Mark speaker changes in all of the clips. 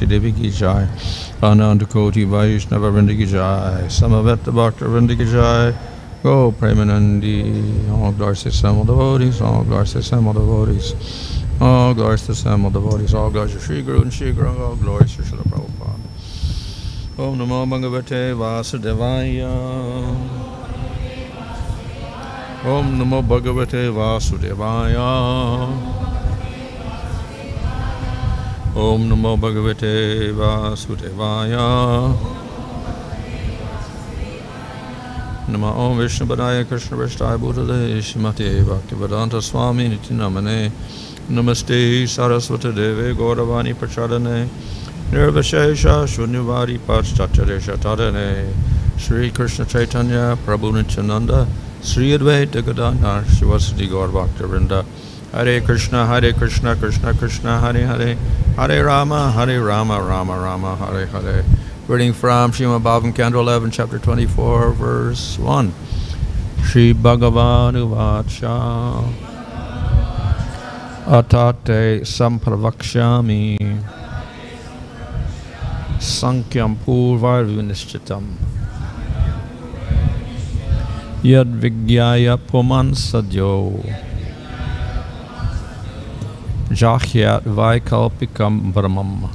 Speaker 1: Bhakti Devi ki jai, Ananta Koti Vaishnava Vrinda ki jai, Samaveta Bhakta Vrinda ki jai, Go Premanandi, all glories to assembled devotees, all glories to assembled devotees, all glories to assembled devotees, all glories to Shri Guru and Shri Guru, all glories to Srila Prabhupada. Om Namo Bhagavate Vasudevaya. Om Namo Bhagavate Vasudevaya. Om Namo Bhagavate Vasudevaya. Nama Om Vishnu Padaya Krishna Vashtaya Bhutale Shrimate Bhaktivedanta Swami Niti Namane Namaste Saraswati Deve Gauravani Prachadane Nirvashesha Shunyavadi Pachtacharesha Tadane Śrī Kṛṣṇa Chaitanya Prabhu Nityananda Sri Advaita Gadadhar Shivasati Gaur Bhakta Vrinda Hare Krishna Krishna Krishna Hare Hare Hare Rama Rama Rama Hare Hare. Reading from Śrīmad Bhagavatam, Canto 11, Chapter 24, Verse 1. śrī-bhagavān uvāca atha sampravakṣyāmi sāṅkhyam pūrvair viniścitam vijñāya pumān sadyo jahyād vaikalpikam bhramam.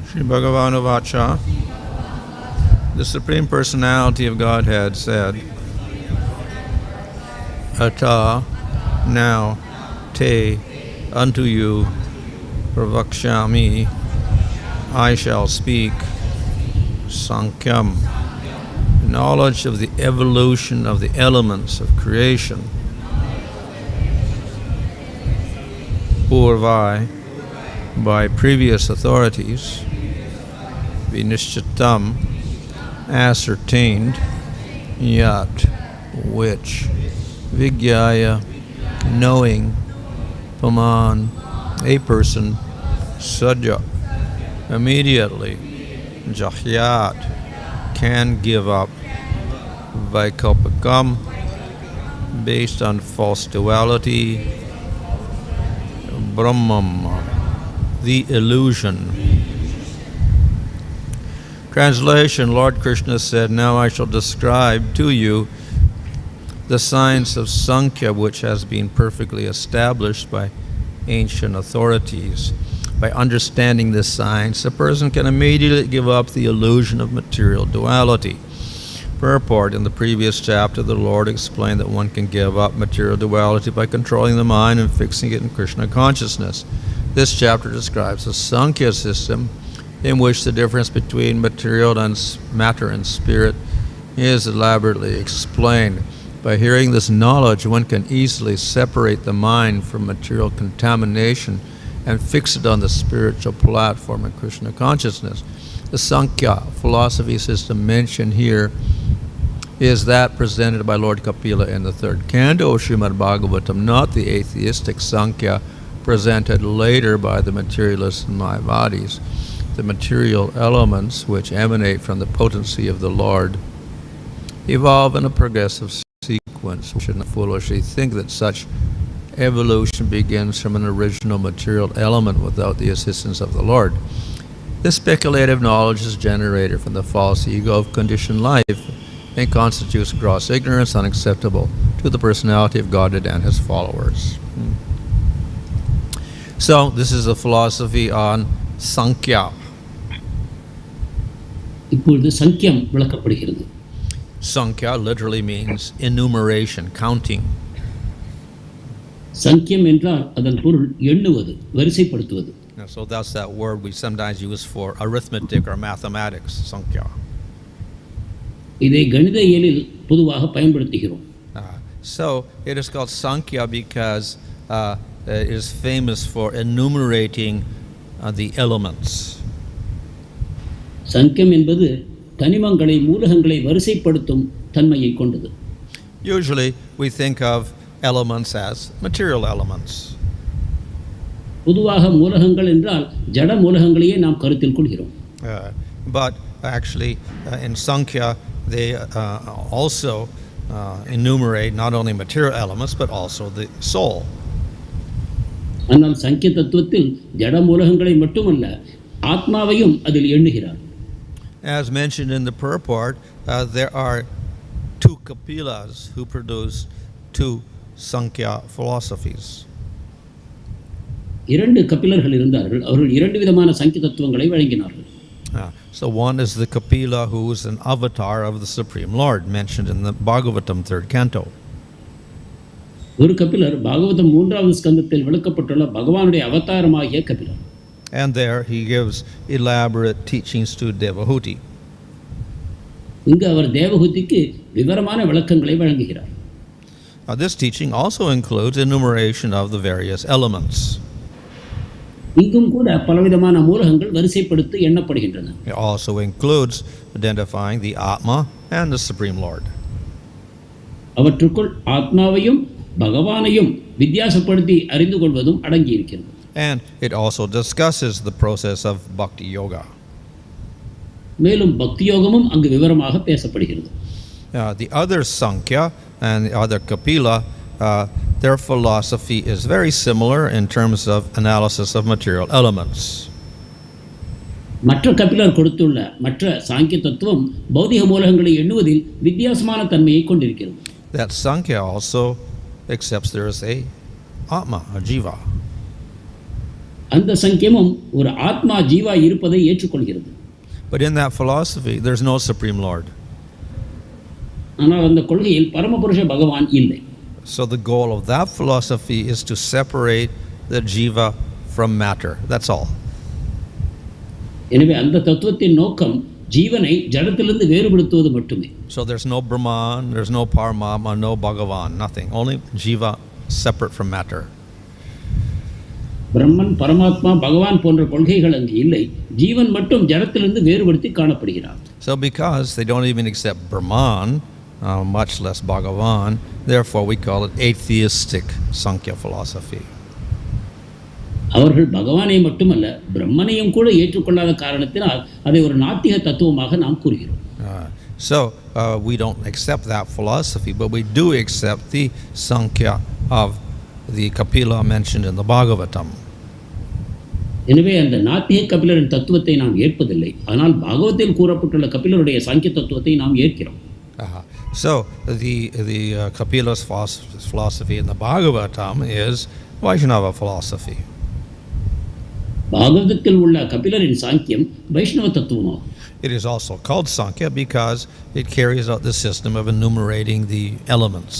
Speaker 1: Śrī Bhagavān uvāca. The Supreme Personality of Godhead said, Atha, now, te, unto you, sampravakṣyāmi, I shall speak, sāṅkhyam, knowledge of the evolution of the elements of creation, pūrvaiḥ, by previous authorities, viniścitam, ascertained, jahyāt, which, vijñāya, knowing, pumān, a person, sadyo, immediately, jahyāt, can give up, vaikalpikam, based on false duality, bhramam, the illusion. Translation, Lord Krishna said, "Now I shall describe to you the science of Sāṅkhya, which has been perfectly established by ancient authorities. By understanding this science, a person can immediately give up the illusion of material duality." Purport, in the previous chapter, the Lord explained that one can give up material duality by controlling the mind and fixing it in Krishna consciousness. This chapter describes a Sankhya system in which the difference between material and matter and spirit is elaborately explained. By hearing this knowledge, one can easily separate the mind from material contamination and fix it on the spiritual platform of Krishna consciousness. The Sankhya philosophy system mentioned here is that presented by Lord Kapila in the third canto of śrī-bhagavān, not the atheistic Sāṅkhya presented later by the materialists and Mayavadis. The material elements which emanate from the potency of the Lord evolve in a progressive sequence. We should not foolishly think that such evolution begins from an original material element without the assistance of the Lord. This speculative knowledge is generated from the false ego of conditioned life and constitutes gross ignorance unacceptable to the personality of Godhead and his followers. So, this is a philosophy on Sāṅkhya.
Speaker 2: இப்பொழுது சங்கியம் விளக்கப்படுகிறது.
Speaker 1: Sāṅkhya literally means enumeration, counting.
Speaker 2: சங்கியம் என்றால் அதன் பொருள் எண்ணுவது, வரிசைப்படுத்துவது.
Speaker 1: So that's that word we sometimes use for arithmetic or mathematics, Sāṅkhya.
Speaker 2: இதை கணித இயலில் பொதுவாக பயன்படுத்துகிறோம்.
Speaker 1: So it is called Sāṅkhya because it is famous for enumerating the elements.
Speaker 2: சங்கியம் என்பது தனிமங்களை, மூலகங்களை வரிசைப்படுத்தும் தன்மையை கொண்டது.
Speaker 1: Usually we think of elements as material elements.
Speaker 2: பொதுவாக மூலகங்கள் என்றால் ஜட மூலகங்களையே நாம் கருத்தில் கொள்கிறோம்.
Speaker 1: But actually in Sāṅkhya they also enumerate not only material elements but also the soul.
Speaker 2: ஆனால் சங்கிய தத்துவத்தில் ஜட மூலகங்களை மட்டுமல்ல, ஆத்மாவையும் அதில் எண்ணுகிறார்.
Speaker 1: As mentioned in the purport, there are two Kapilas who produce two Sankhya philosophies.
Speaker 2: இரண்டு கபிலர்கள் இருந்தார்கள். அவர்கள் இரண்டு விதமான சங்கிய தத்துவங்களை வழங்கினார்கள்.
Speaker 1: So one is the Kapila who is an avatar of the Supreme Lord, mentioned in the Bhagavatam 3rd canto.
Speaker 2: ஒரு கபிலர் பாகவதம் 3வது ஸ்கந்தத்தில் விளக்கப்பட்டுள்ள பகவானுடைய அவதாரமாகிய Kapilar.
Speaker 1: And there he gives elaborate teachings to Devahuti.
Speaker 2: இங்கு அவர் தேவஹூதிக்கு விவரமான விளக்கங்களை வழங்குகிறார்.
Speaker 1: This teaching also includes enumeration of the various elements.
Speaker 2: இங்கும் கூட பலவிதமான மூலகங்கள் வரிசைப்படுத்தி எண்ணப்படுகின்றன.
Speaker 1: It also includes identifying the Atma and the Supreme Lord.
Speaker 2: அவற்றுக்குள் ஆத்மாவையும் பகவானையும் வித்தியாசப்படுத்தி அறிந்து கொள்வதும் அடங்கி இருக்கிறது.
Speaker 1: And it also discusses the process of Bhakti Yoga.
Speaker 2: மேலும் பக்தி யோகமும் அங்கு விவரமாக பேசப்படுகிறது.
Speaker 1: The other Sāṅkhya and the other Kapila, their philosophy is very similar in terms of analysis of material elements.
Speaker 2: மற்ற கபிலர் கொடுத்துள்ள மற்ற சாங்கிய தத்துவம் பௌதிக மூலகங்களை எண்ணுவதில் வித்தியாசமான தன்மையை கொண்டிருக்கிறது.
Speaker 1: That Sāṅkhya also accepts there is a Atma, a Jiva.
Speaker 2: அந்த சங்கியமும் ஒரு ஆத்மா ஜீவா இருப்பதை ஏற்றுக்கொள்கிறது.
Speaker 1: But in that philosophy there's no Supreme Lord.
Speaker 2: ஆனால் அந்த கொள்கையில் பரமபுருஷ பகவான் இல்லை.
Speaker 1: So the goal of that philosophy is to separate the Jiva from matter. That's all.
Speaker 2: எனவே அந்த தத்துவத்தின் நோக்கம் ஜீவனை ஜடத்திலிருந்து வேறுபடுத்துவது மட்டுமே.
Speaker 1: So there's no Brahman, there's no Paramātma, no Bhagavan, nothing. Only Jiva separate from matter.
Speaker 2: பிரம்மன், பரமாத்மா, பகவான் போன்ற கொள்கைகள் அங்கு இல்லை. ஜீவன் மட்டும் ஜடத்திலிருந்து வேறுபடுத்தி காணப்படுகிறார்.
Speaker 1: So because they don't even accept Brahman, much less Bhagavan, therefore we call it atheistic Sankhya philosophy.
Speaker 2: அவர்கள் பகவானை மட்டுமல்ல பிரம்மனையும் கூட ஏற்றுக்கொள்ளாத காரணத்தினால் அதை ஒரு நாத்திக தத்துவமாக நாம் கூறுகிறோம்.
Speaker 1: So we don't accept that philosophy, but we do accept the Sankhya of the Kapila mentioned in the Bhagavatam.
Speaker 2: எனவே அந்த நாத்திக கபிலரின் தத்துவத்தை நாம் ஏற்பதில்லை, ஆனால் பாகவத்தில் கூறப்பட்டுள்ள கபிலருடைய சாங்கிய தத்துவத்தை நாம் ஏற்கிறோம்.
Speaker 1: So the Kapila's philosophy in the Bhagavatam is Vaishnava philosophy.
Speaker 2: பாகவதத்தில் உள்ள கபிலரின் சாங்கியம் வைஷ்ணவ தத்துவமாகும்.
Speaker 1: It is also called Sankhya because it carries out the system of enumerating the elements.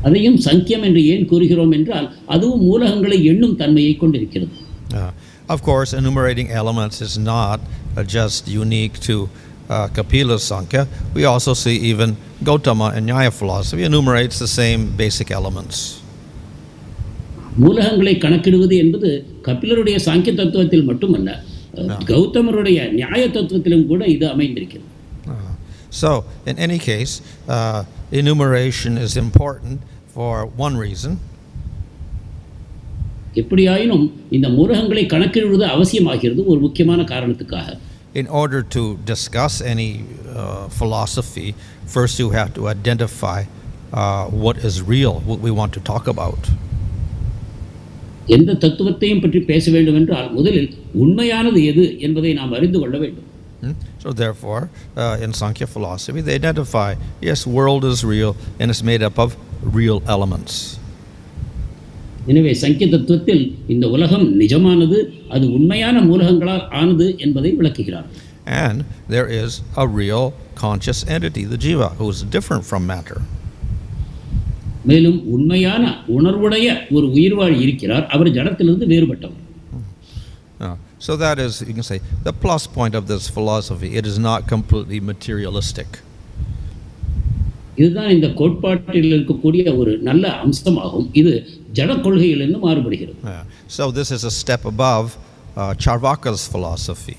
Speaker 2: அதையும் சங்கியம் என்று ஏன் கூறுகிறோம் என்றால் அதுவும் மூலகங்களை எண்ணும் தன்மையை கொண்டிருக்கிறது.
Speaker 1: Of course, enumerating elements is not just unique to Kapila's Sankhya. We also see even Gautama and Nyaya philosophy enumerates the same basic elements.
Speaker 2: மூலகங்களை கணக்கிடுவது என்பது கபிலருடைய சாங்கிய தத்துவத்தில் மட்டுமல்ல, கௌதமருடைய நியாய தத்துவத்திலும் கூட இது அமைந்திருக்கிறது.
Speaker 1: So, in any case, enumeration is important for one reason.
Speaker 2: எப்படியாயினும் இந்த மூலகங்களை கணக்கிடுவது அவசியமாகிறது ஒரு முக்கியமான காரணத்துக்காக.
Speaker 1: In order to discuss any philosophy, first you have to identify what is real, what we want to talk about.
Speaker 2: எந்த தத்துவத்தையும் பற்றி பேச வேண்டும் என்றால் முதலில் உண்மையானது எது என்பதை நாம் அறிந்து கொள்ள வேண்டும்.
Speaker 1: So therefore, in Sankhya philosophy, they identify, yes, world is real and it's made up of real elements.
Speaker 2: எனவே சங்கிய தத்துவத்தில் இந்த உலகம் நிஜமானது, அது உண்மையான மூலகங்களால் ஆனது என்பதை விளக்குகிறார்.
Speaker 1: And there is a real conscious entity, the jiva, who is different from matter.
Speaker 2: மேலும் உண்மையான உணர்வுடைய ஒரு உயிர்வாழ் இருக்கிறார், அவர் ஜடத்திலிருந்து வேறுபட்டவர்.
Speaker 1: So that is, you can say, the plus point of this philosophy. It is not completely materialistic.
Speaker 2: இதுதான் இந்த கோட்பாட்டில் இருக்கக்கூடிய ஒரு நல்ல அம்சமாகும். இது ஜட கொள்கையிலிருந்து மாறுபடுகிறது.
Speaker 1: So this is a step above Charvaka's philosophy.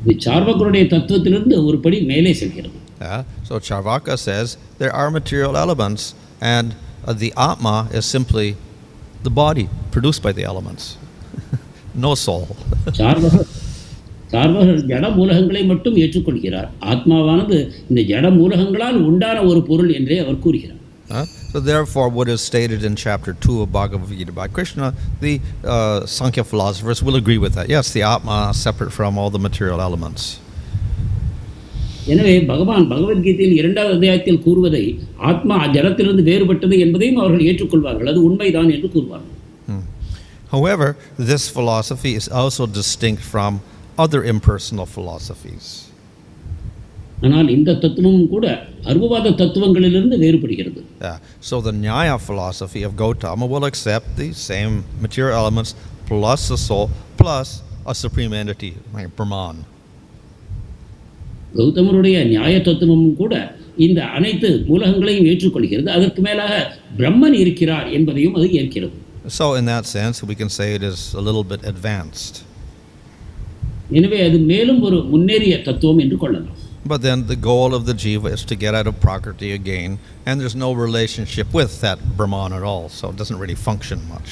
Speaker 2: இது சார்வகருடைய தத்துவத்திலிருந்து ஒரு படி மேலே செல்கிறது.
Speaker 1: So Charvaka says there are material elements and the Atma is simply the body produced by the elements. No soul.
Speaker 2: சார்வகர் ஜட மூலகங்களை மட்டும் ஏற்றுக்கொள்கிறார். ஆத்மாவானது இந்த ஜட மூலகங்களால் உண்டான ஒரு பொருள் என்றே அவர் கூறுகிறார்.
Speaker 1: So therefore what is stated in chapter 2 of Bhagavad Gita by Krishna, the Sankhya philosophers will agree with that. Yes, the Atma is separate from all the material elements.
Speaker 2: எனவே பகவான் பகவத்கீதையில் 2வது அத்தியாயத்தில் கூறுவதை ஆத்மா ஜடத்திலிருந்து வேறுபட்டது என்பதையும் அவர்கள் ஏற்றுக்கொள்வார்கள். அது உண்மைதான் என்று கூறுவார்கள்.
Speaker 1: However, this philosophy is also distinct from other impersonal philosophies.
Speaker 2: ஆனால் இந்த தத்துவமும் கூட அருவவாத தத்துவங்களிலிருந்து வேறுபடுகிறது.
Speaker 1: So the Nyaya philosophy of Gautama will accept the same material elements plus the soul plus a supreme entity like Brahman.
Speaker 2: கௌதமருடைய நியாய தத்துவமும் கூட இந்த அனைத்து மூலகங்களையும் ஏற்றுக்கொள்கிறது. அதற்கு மேலாக பிரம்மன் இருக்கிறார் என்பதையும் அது ஏற்கிறது.
Speaker 1: So in that sense we can say it is a little bit advanced.
Speaker 2: எனவே அது மேலும் ஒரு முன்னேறிய தத்துவம் என்று கொள்ளலாம்.
Speaker 1: But then the goal of the jiva is to get out of prakriti again, and there's no relationship with that Brahman at all, so it doesn't really function much.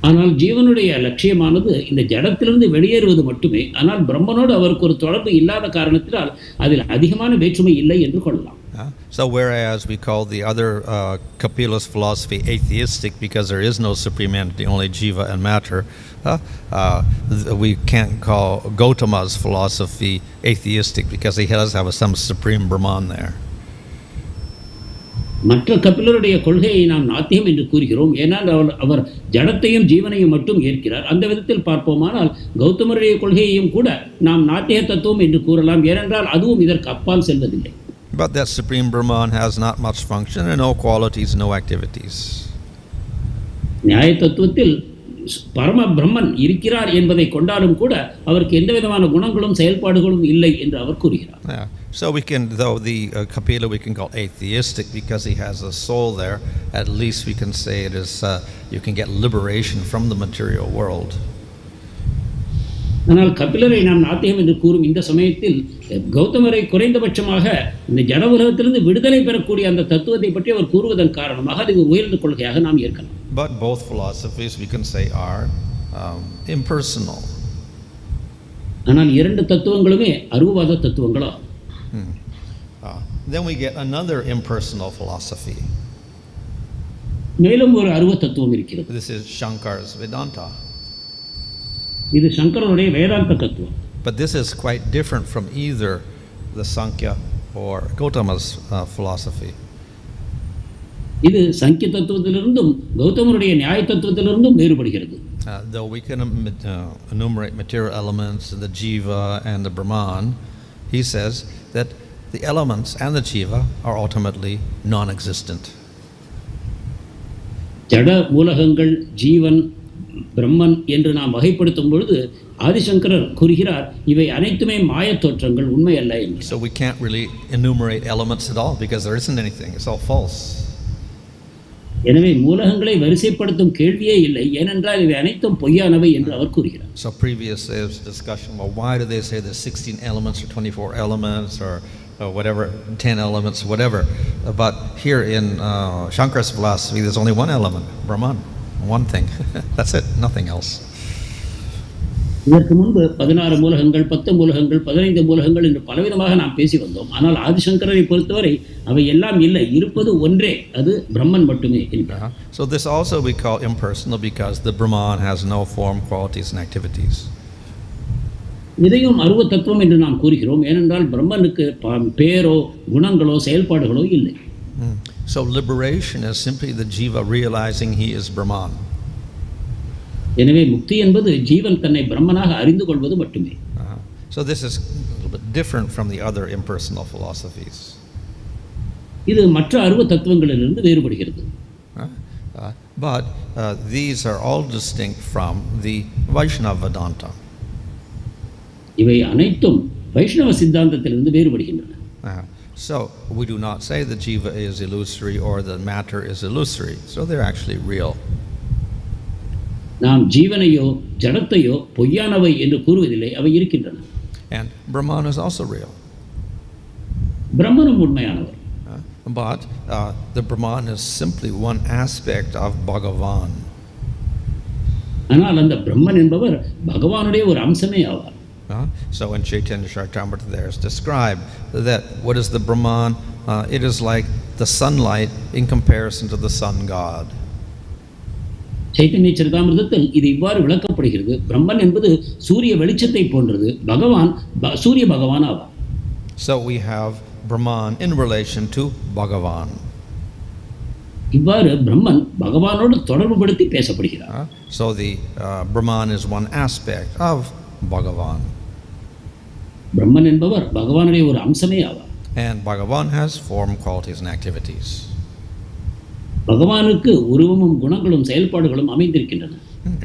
Speaker 2: ஆனால் ஜீவனுடைய லட்சியமானது இந்த ஜடத்திலிருந்து வெளியேறுவது மட்டுமே. ஆனால் பிரம்மனோடு அவருக்கு ஒரு தொடர்பு இல்லாத காரணத்தினால் அதில் அதிகமான வேற்றுமை இல்லை என்று கொள்ளலாம்.
Speaker 1: So whereas we call the other Kapila's philosophy atheistic because there is no supreme entity, only jiva and matter, we can't call Gautama's philosophy atheistic because he does have some supreme Brahman there.
Speaker 2: மற்ற கபிலருடைய கொள்கையை நாம் நாத்தியம் என்று கூறுகிறோம். ஏனால் அவர் ஜடத்தையும் ஜீவனையும் மட்டும் ஏற்கிறார். அந்த விதத்தில் பார்ப்போமானால் கௌதமருடைய கொள்கையையும் கூட நாம் நாத்திய தத்துவம் என்று கூறலாம். ஏனென்றால் அதுவும் இதற்கு அப்பால் செல்வதில்லை.
Speaker 1: But that supreme Brahman has not much function and no qualities, no activities.
Speaker 2: நியாய தத்துவத்தில் பரம பிரம்மன் இருக்கிறார் என்பதை கொண்டாலும் கூட அவருக்கு எந்த விதமான குணங்களும் செயல்பாடுகளும் இல்லை என்று அவர் கூறுகிறார்.
Speaker 1: So we can, though the Kapila we can call atheistic because he has a soul there, at least we can say it is you can get liberation from the material world.
Speaker 2: ஆனால் கபிலரை நாம் நாத்தியம் என்று கூறும் இந்த சமயத்தில் கௌதமரை குறைந்தபட்சமாக இந்த ஜட உலகத்திலிருந்து விடுதலை பெறக்கூடிய அந்த தத்துவத்தை பற்றி அவர் கூறுவதன் காரணமாக அது ஒரு உயர்ந்த கொள்கையாக நாம் ஏற்கலாம்.
Speaker 1: But both philosophies we can say are impersonal.
Speaker 2: ஆனால் இரண்டு தத்துவங்களுமே அருவவாத தத்துவங்களா.
Speaker 1: Then we get another impersonal philosophy.
Speaker 2: மேலும் ஒரு அருவ தத்துவம் இருக்கிறது.
Speaker 1: This is Shankar's Vedanta.
Speaker 2: இது சங்கரனுடைய வேதாந்த தத்துவம்.
Speaker 1: But this is quite different from either the Sankhya or Gautama's philosophy.
Speaker 2: இது சங்கிய தத்துவத்திலிருந்தும் கௌதமருடைய நியாய தத்துவத்திலிருந்தும் வேறுபடுகிறது.
Speaker 1: Though we can enumerate material elements, the jiva and the brahman, he says that the elements and the jiva are ultimately non-existent.
Speaker 2: ஜட மூலகங்கள் ஜீவன் பிரம்மன் என்று நாம் வகைப்படுத்தும் பொழுது ஆதிசங்கரர் கூறுகிறார் இவை அனைத்துமே மாயத் தோற்றங்கள், உண்மை அல்ல என்று.
Speaker 1: So we can't really enumerate elements at all because there isn't anything. It's all false.
Speaker 2: எனவே மூலகங்களை வரிசைப்படுத்தும் கேள்வியே இல்லை, ஏனென்றால் இவை அனைத்தும் பொய்யானவை என்று அவர் கூறுகிறார்.
Speaker 1: So previous discussion, well, why do they say there's 16 elements or 24 elements or whatever, 10 elements, whatever? But here in Shankar's philosophy, there's only one element, Brahman, one thing. That's it, nothing else.
Speaker 2: இதற்கு முன்பு 16 மூலகங்கள், 10 மூலகங்கள், 15 மூலகங்கள் என்று பலவிதமாக நாம் பேசி வந்தோம். ஆனால் ஆதிசங்கரரை பொறுத்தவரை அவை எல்லாம் இல்லை, இருப்பது ஒன்றே, அது பிரம்மன் மட்டுமே என்கிறார்.
Speaker 1: So this also we call impersonal because the Brahman has no form, qualities and activities.
Speaker 2: இதையும் அருவ தத்துவம் என்று நாம் கூறுகிறோம், ஏனென்றால் பிரம்மனுக்கு பேரோ குணங்களோ செயல்பாடுகளோ இல்லை.
Speaker 1: So liberation is simply the jiva realizing he is Brahman.
Speaker 2: எனவே முக்தி என்பது ஜீவன் தன்னை பிரம்மனாக அறிந்து கொள்வது மட்டுமே.
Speaker 1: So this is a little bit different from the other impersonal philosophies.
Speaker 2: இது மற்ற அருவ தத்துவங்களிலிருந்து வேறுபடுகிறது.
Speaker 1: But these are all distinct from the Vaishnava Vedanta.
Speaker 2: இவை அனைத்தும் வைஷ்ணவ சித்தாந்தத்திலிருந்து வேறுபடுகின்றன.
Speaker 1: So we do not say the jiva is illusory or the matter is illusory. So they're actually real.
Speaker 2: நாம் ஜீவனையோ ஜடத்தையோ பொய்யானவை என்று கூறுவதில்லை, அவை இருக்கின்றன.
Speaker 1: And Brahman is also real.
Speaker 2: பிரம்மனும் உண்மையானவர்.
Speaker 1: But the Brahman is simply one aspect of Bhagavan.
Speaker 2: ஆனால் அந்த பிரம்மன் என்பவர் பகவானுடைய ஒரு அம்சமே ஆவார்.
Speaker 1: So in Chaitanya Charitamrita there is described that what is the Brahman? It is like the sunlight in comparison to the sun god.
Speaker 2: Chaitanya சரிதாமிர்தத்தில் இது இவ்வாறு விளக்கப்படுகிறது, பிரம்மன் என்பது சூரிய வெளிச்சத்தை போன்றது, பகவான் சூரிய பகவான் ஆவார்.
Speaker 1: So we have Brahman in relation to Bhagavan.
Speaker 2: இவ்வாறு பிரம்மன் பகவானோடு தொடர்புபடுத்தி பேசப்படுகிறார்.
Speaker 1: So the Brahman is one aspect of Bhagavan.
Speaker 2: பிரம்மன் என்பவர் பகவானுடைய ஒரு அம்சமே ஆவார்.
Speaker 1: And Bhagavan has form, qualities and activities.
Speaker 2: பகவானுக்கு உருவமும் குணங்களும் செயல்பாடுகளும் அமைந்திருக்கின்றன.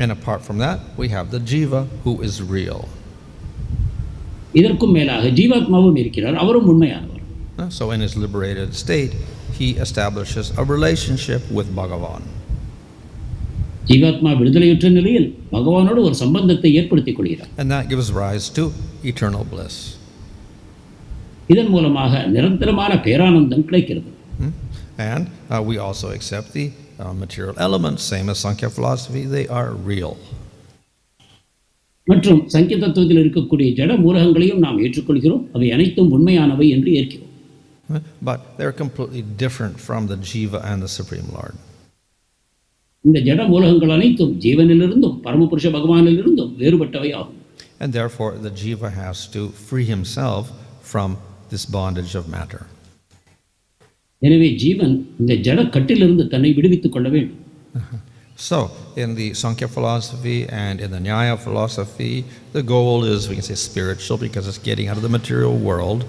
Speaker 1: And apart from that, we have the jiva who is real.
Speaker 2: இதற்கும் மேலாக ஜீவாத்மாவும் இருக்கிறார், அவரும் உண்மையானவர்.
Speaker 1: So in his liberated state, he establishes a relationship with Bhagavan.
Speaker 2: ஜீவாத்மா விடுதலையுற்ற நிலையில் பகவானோடு ஒரு சம்பந்தத்தை ஏற்படுத்திக் கொள்கிறார்.
Speaker 1: And that gives rise to eternal bliss.
Speaker 2: இதன் மூலமாக நிரந்தரமான பேரானந்தம் கிடைக்கிறது.
Speaker 1: And we also accept the material elements, same as Sankhya Philosophy, they are real.
Speaker 2: மற்றும் சங்கிய தத்துவத்தில் இருக்கக்கூடிய ஜட மூலகங்களையும் நாம் ஏற்றுக்கொள்கிறோம், அவை அனைத்தும் உண்மையானவை என்று ஏற்கிறோம்.
Speaker 1: But they're completely different from the jiva and the Supreme Lord.
Speaker 2: இந்த ஜட மூலகங்கள் அனைத்தும் ஜீவனிலிருந்தும் பரமபுருஷ பகவானிலிருந்தும் வேறுபட்டவை ஆகும்.
Speaker 1: And therefore the jiva has to free himself from this bondage of matter.
Speaker 2: எனவே ஜீவன் இந்த ஜட கட்டிலிருந்து தன்னை விடுவித்துக் கொள்ள வேண்டும்.
Speaker 1: So in the Sankhya philosophy and in the Nyaya philosophy, the goal is, we can say, spiritual because it's getting out of the material world,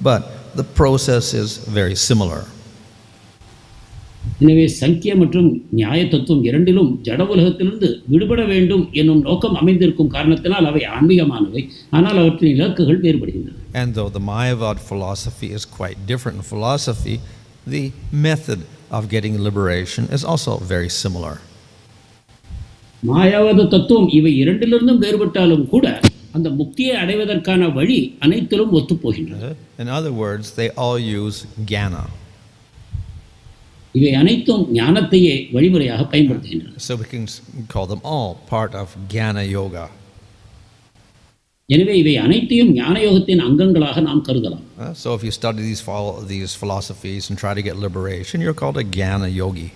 Speaker 1: but the process is very similar.
Speaker 2: எனவே சங்கிய மற்றும் நியாய தத்துவம் இரண்டிலும் ஜட உலகத்திலிருந்து விடுபட வேண்டும் என்னும் நோக்கம் அமைந்திருக்கும் காரணத்தினால் அவை ஆன்மீகமானவை, ஆனால் அவற்றின் இலக்குகள் வேறுபடுகின்றன.
Speaker 1: And though the Mayavad philosophy is quite different in philosophy, the method of getting liberation is also very similar.
Speaker 2: மாயாவாத தத்துவம் இவை இரண்டிலிருந்தும் வேறுபட்டாலும் கூட அந்த முக்தியை அடைவதற்கான வழி அனைத்திலும் ஒத்துப்போகின்றன.
Speaker 1: In other words, they all use jnana.
Speaker 2: இவை அனைத்தும் ஞானத்தையே வழிமுறையாக பயன்படுத்துகின்றன.
Speaker 1: So we can call them all part of jnana yoga.
Speaker 2: எனவே இவை அனைத்தையும் ஞான யோகத்தின் அங்கங்களாக நாம் கருதலாம்.
Speaker 1: So if you study these philosophies and try to get liberation, you're called a jnana yogi.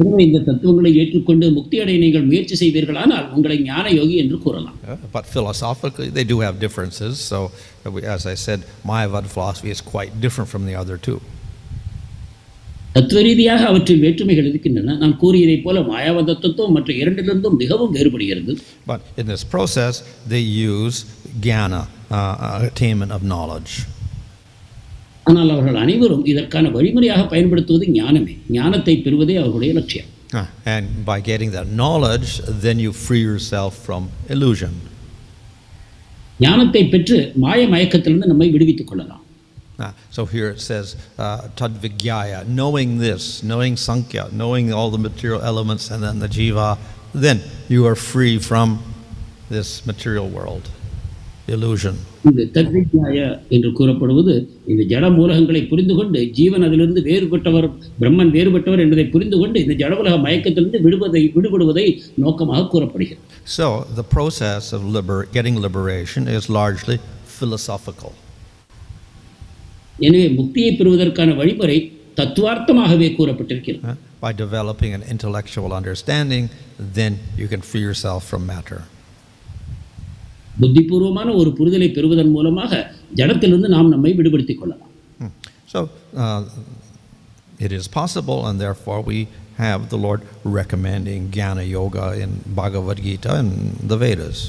Speaker 2: எனவே இந்த தத்துவங்களை ஏற்றுக்கொண்டு முக்தி அடைய நீங்கள் முயற்சி செய்வீர்களானால் உங்களை ஞான யோகி என்று கூறலாம்.
Speaker 1: But philosophically they do have differences. So as I said, Mayavad philosophy is quite different from the other two.
Speaker 2: தத்துவ ரீதியாக அவற்றில் வேற்றுமைகள் இருக்கின்றன. நான் கூறியதைப் போல மாயாவாத தத்துவம் மற்ற இரண்டிலிருந்தும் மிகவும் வேறுபடுகிறது.
Speaker 1: But in this process they use jnana, attainment of knowledge.
Speaker 2: ஆனால் அவர்கள் அனைவரும் இதற்கான வழிமுறையாக பயன்படுத்துவது ஞானமே. ஞானத்தை பெறுவதே அவர்களுடைய லட்சியம்.
Speaker 1: And by getting that knowledge, then you free yourself from illusion.
Speaker 2: ஞானத்தை பெற்று மாய மயக்கத்திலிருந்து நம்மை விடுவித்துக் கொள்ளலாம்.
Speaker 1: So here it says, tad vijñāya, knowing this, knowing Sāṅkhya, knowing all the material elements and then the jiva, then you are free from this material world, illusion.
Speaker 2: இந்த தத்விஜ்ஞாய என்று கூறப்படுவது இந்த ஜட மூலகங்களை புரிந்து கொண்டு ஜீவன் அதிலிருந்து வேறுபட்டவர், பிரம்மன் வேறுபட்டவர் என்பதை புரிந்து கொண்டு இந்த ஜட உலக மயக்கத்திலிருந்து விடுபடுவதை நோக்கமாக கூறப்படுகிறது.
Speaker 1: So the process of getting liberation is largely philosophical.
Speaker 2: எனவே முக்தியை பெறுவதற்கான வழிமுறை தத்துவார்த்தமாகவே கூறப்பட்டிருக்கிறது.
Speaker 1: By developing an intellectual understanding, then you can free yourself from matter.
Speaker 2: புத்திபூர்வமான ஒரு புரிதலை பெறுவதன் மூலமாக ஜடத்திலிருந்து நாம் நம்மை விடுபடுத்திக் கொள்ளலாம்.
Speaker 1: So it is possible, and therefore we have the Lord recommending jnana yoga in Bhagavad Gita and the Vedas.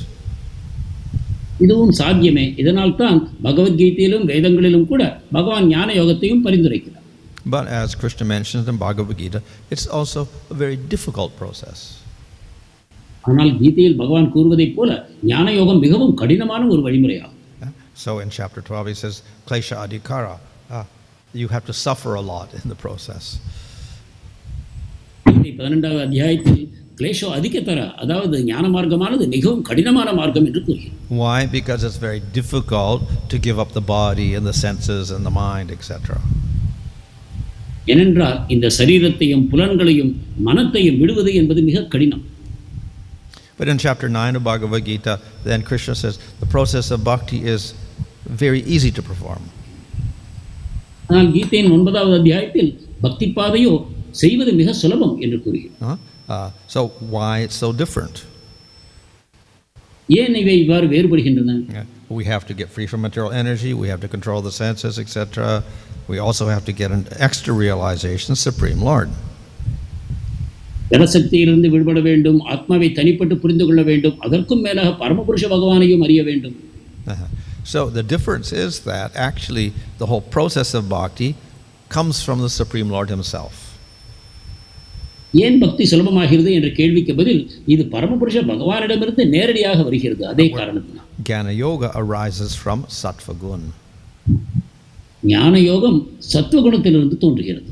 Speaker 2: இதுவும் சாத்தியமே. இதனால் தான் பகவத்கீதையிலும் வேதங்களிலும் கூட பகவான் ஞான யோகத்தையும் பரிந்துரைக்கிறார்.
Speaker 1: But as Krishna mentions in Bhagavad Gita, it's also a very difficult process.
Speaker 2: ஆனால் கீதையில் பகவான் கூறுவதைப் போல ஞான யோகம் மிகவும் கடினமான ஒரு வழிமுறையாகும்.
Speaker 1: So in chapter 12 he says klesha adhikara, you have to suffer a lot in the process.
Speaker 2: 12வது அத்தியாயத்தில் கிளேஷோ அதிகதர, அதாவது ஞான மார்க்கமானது மிகவும் கடினமான மார்க்கம் என்று கூறுகிறார்.
Speaker 1: Why? Because it's very difficult to give up the body and the senses and the mind, etc.
Speaker 2: ஏனென்றால் இந்த சரீரத்தையும் புலன்களையும் மனத்தையும் விடுவது என்பது மிக கடினம்.
Speaker 1: But in chapter 9 of Bhagavad Gita, then Krishna says the process of bhakti is very easy to perform.
Speaker 2: ஆனால் கீதையின் 9வது அத்தியாயத்தில் பக்தி பாதையோ செய்வது மிக சுலபம் என்று கூறுகிறார்.
Speaker 1: So why it's so different?
Speaker 2: ஏன் இவை இவ்வாறு வேறுபடுகின்றன?
Speaker 1: We have to get free from material energy, we have to control the senses, etc. We also have to get an extra realization, Supreme Lord.
Speaker 2: ஜனசக்தியிலிருந்து விடுபட வேண்டும், ஆத்மாவை தனிப்பட்டு புரிந்து கொள்ள வேண்டும், அதற்கும் மேலாக பரமபுருஷ பகவானையும் அறிய வேண்டும்.
Speaker 1: So the difference is that actually the whole process of bhakti comes from the Supreme Lord himself.
Speaker 2: ஏன் பக்தி சுலபமாகிறது என்ற கேள்விக்கு பதில் இது பரமபுருஷ பகவானிடமிருந்து நேரடியாக வருகிறது. அதே காரணத்தினால்
Speaker 1: Jnana yoga arises from sattva gun.
Speaker 2: ஞான யோகம் சத்துவகுணத்திலிருந்து தோன்றுகிறது.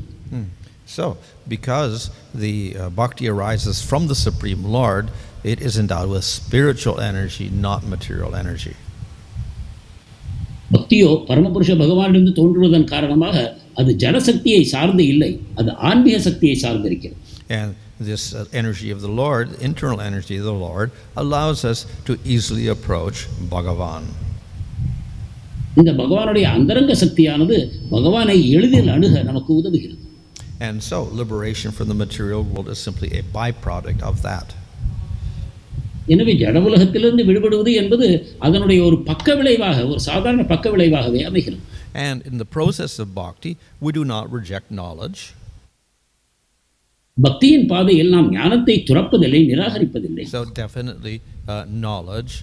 Speaker 1: So because the bhakti arises from the Supreme Lord, it is endowed with spiritual energy, not material energy.
Speaker 2: பக்தியோ பரமபுருஷ பகவானிடமிருந்து தோன்றுவதன் காரணமாக அது ஜடசக்தியை சார்ந்து இல்லை, அது ஆன்மீக சக்தியை சார்ந்திருக்கிறது.
Speaker 1: And this energy of the Lord, internal energy of the Lord, allows us to easily approach Bhagavan.
Speaker 2: இந்த பகவானுடைய அந்தரங்க சக்தியானது பகவானை எளிதில் அணுக நமக்கு உதவுகிறது.
Speaker 1: And so liberation from the material world is simply a byproduct of that.
Speaker 2: எனவே ஜட உலகத்திலிருந்து விடுபடுவது என்பது அதனுடைய ஒரு பக்க விளைவாக, ஒரு சாதாரண பக்க விளைவாகவே அமைகிறது.
Speaker 1: And in the process of bhakti, we do not reject knowledge.
Speaker 2: பக்தியின் பாதையில் நாம் ஞானத்தை துறப்பதில்லை, நிராகரிப்பதில்லை.
Speaker 1: So definitely knowledge,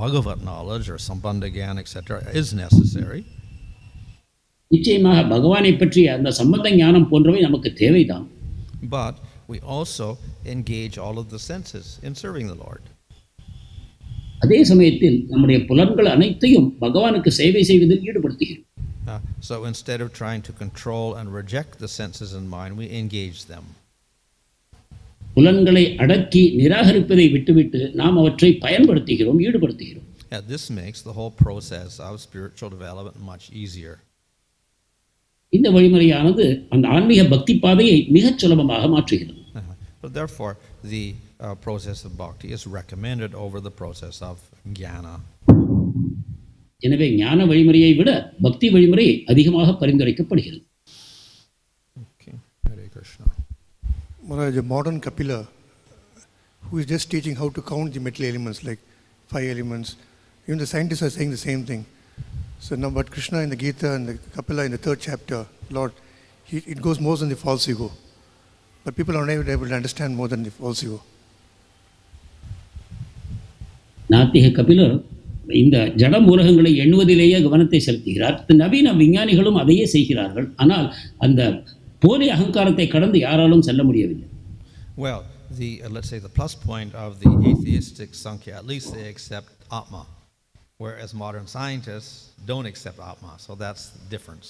Speaker 1: Bhagavat knowledge or sambandha gyan, etc. is necessary.
Speaker 2: நிச்சயமாக பகவானை பற்றிய அந்த சம்பந்த ஞானம் போன்றவை நமக்கு தேவைதான்.
Speaker 1: But we also engage all of the senses in serving the Lord.
Speaker 2: அதே சமயத்தில் நம்முடைய புலன்கள் அனைத்தையும் பகவானுக்கு சேவை செய்வதில் ஈடுபடுத்துகிறோம்.
Speaker 1: So instead of trying to control and reject the senses and mind, we engage them.
Speaker 2: புலன்களை அடக்கி நிராகரிப்பதை விட்டுவிட்டு நாம் அவற்றை பயன்படுத்துகிறோம், ஈடுபடுத்துகிறோம்.
Speaker 1: This makes the whole process of spiritual development much easier.
Speaker 2: இந்த வழிமுறையானது அந்த ஆன்மீக பக்தி பாதையை மிகச் சுலபமாக மாற்றுகிறது.
Speaker 1: But therefore, the process of bhakti is recommended over the process of jnana.
Speaker 2: எனவே ஞான வழிமுறையை விட பக்தி வழிமுறை அதிகமாக பரிந்துரைக்கப்படுகிறது.
Speaker 1: Okay. Hare Krishna.
Speaker 3: Maharaj, a modern Kapila who is just teaching how to count the material elements like 5 elements, even the scientists are saying the same thing. So now, but Krishna in the Gita and the Kapila in the 3rd chapter, Lord, it goes more than the false ego. But people are not able to understand more than the false ego.
Speaker 2: நாத்திக கபிலர் இந்த ஜட மூலகங்களை எண்ணுவதிலேயே கவனத்தை செலுத்துகிறார். நவீன விஞ்ஞானிகளும் அதையே செய்கிறார்கள். ஆனால் அந்த போலி அகங்காரத்தை கடந்து யாராலும் செல்ல முடியவில்லை.
Speaker 1: Well, let's say the plus point of the atheistic Sāṅkhya, at least they accept atma, whereas modern scientists don't accept atma. So that's the difference.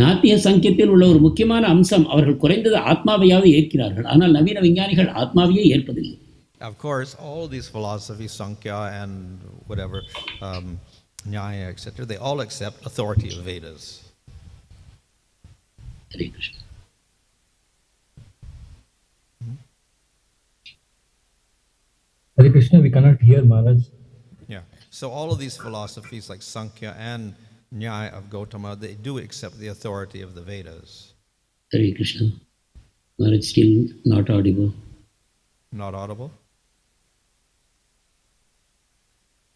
Speaker 2: நாத்திய சங்கியத்தில் உள்ள ஒரு முக்கியமான அம்சம், அவர்கள் குறைந்தது ஆத்மாவையாவது ஏற்கிறார்கள். ஆனால் நவீன விஞ்ஞானிகள் ஆத்மாவையே ஏற்பதில்லை.
Speaker 1: Of course, all these philosophies, Sankhya and whatever, vijñāya, etc., they all accept authority of Vedas.
Speaker 2: Hare Krishna.
Speaker 4: Hare Krishna, we cannot hear Maharaj.
Speaker 1: Yeah. So all of these philosophies like Sankhya and vijñāya of Gautama, they do accept the authority of the Vedas.
Speaker 2: Hare Krishna. Maharaj still not audible.
Speaker 1: Not audible?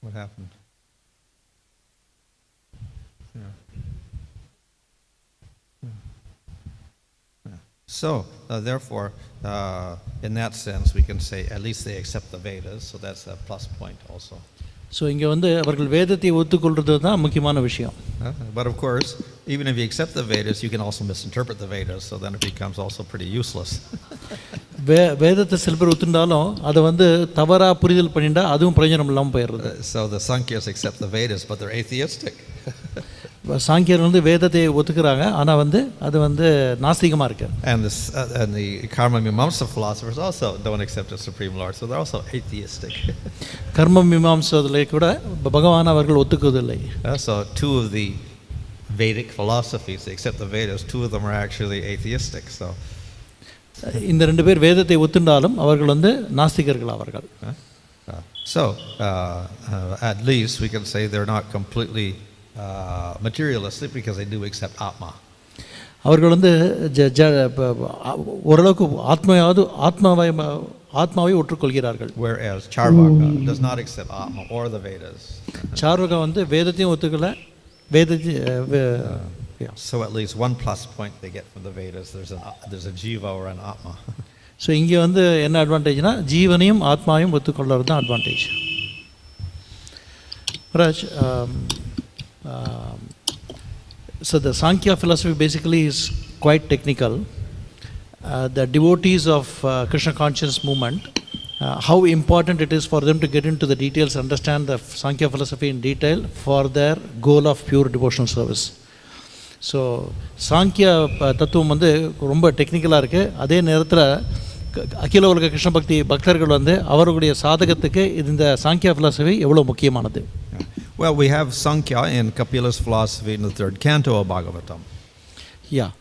Speaker 1: What happened? Yeah. So, therefore, in that sense, we can say at least they accept the Vedas, so that's a plus point also.
Speaker 5: So இங்கே வந்து அவர்கள் வேதத்தை ஒத்துக்கொள்வது தான் முக்கியமான விஷயம்.
Speaker 1: But of course, even if you accept the Vedas, you can also misinterpret the Vedas, so then it becomes also pretty useless.
Speaker 5: வேதத்தை சில பேர் ஒத்துண்டாலும் அதை வந்து தவறாக புரிதல் பண்ணிட்டா அதுவும் பிரயோஜனம் இல்லாமல் போயிடுறது.
Speaker 1: So the Saṅkhyas accept the Vedas, but they're atheistic.
Speaker 5: சாங்கியர் வந்து வேதத்தை ஒத்துக்கிறாங்க, ஆனால் வந்து அது வந்து நாஸ்திகமாக இருக்கு.
Speaker 1: And the karma mimamsa philosophers also don't accept the Supreme Lord, so they're also atheistic.
Speaker 5: கர்ம மீமாம்சத்திலே கூட பகவான் அவர்கள் ஒத்துக்குவதில்லை.
Speaker 1: So two of the Vedic philosophies, they accept the Vedas, two of them are actually atheistic. So
Speaker 5: இந்த ரெண்டு பேர் வேதத்தை ஒத்துண்டாலும் அவர்கள் வந்து நாஸ்திகர்கள் அவர்கள்.
Speaker 1: So at least we can say they're not completely materialistic because they do accept atma.
Speaker 5: அவர்கள் வந்து ஓரளவுக்கு ஆத்மாவை ஒற்றுக்கொள்கிறார்கள்.
Speaker 1: Whereas Charvaka does not accept atma or the Vedas.
Speaker 5: சார்வகா வந்து வேதத்தையும் ஒத்துக்கல,
Speaker 1: So at least one plus point they get from the Vedas, there's a jiva or an atma.
Speaker 5: So இங்கே வந்து என்ன அட்வான்டேஜ்னா ஜீவனையும் ஆத்மாவையும் ஒத்துக்கொள்வது தான் advantage. Raj, so the Sankhya philosophy basically is quite technical. The devotees of Krishna conscious movement, how important it is for them to get into the details, understand the Sankhya philosophy in detail for their goal of pure devotional service. So Samkhya தத்துவம் வந்து ரொம்ப டெக்னிக்கலாக இருக்குது. அதே நேரத்தில் அகில உலக கிருஷ்ண பக்தி பக்தர்கள் வந்து அவர்களுடைய சாதகத்துக்கு இந்த சாங்கியா philosophy எவ்வளோ முக்கியமானது.
Speaker 1: Well, we have Sankhya in Kapila's philosophy in the 3rd canto of Bhagavatam.
Speaker 5: Yeah.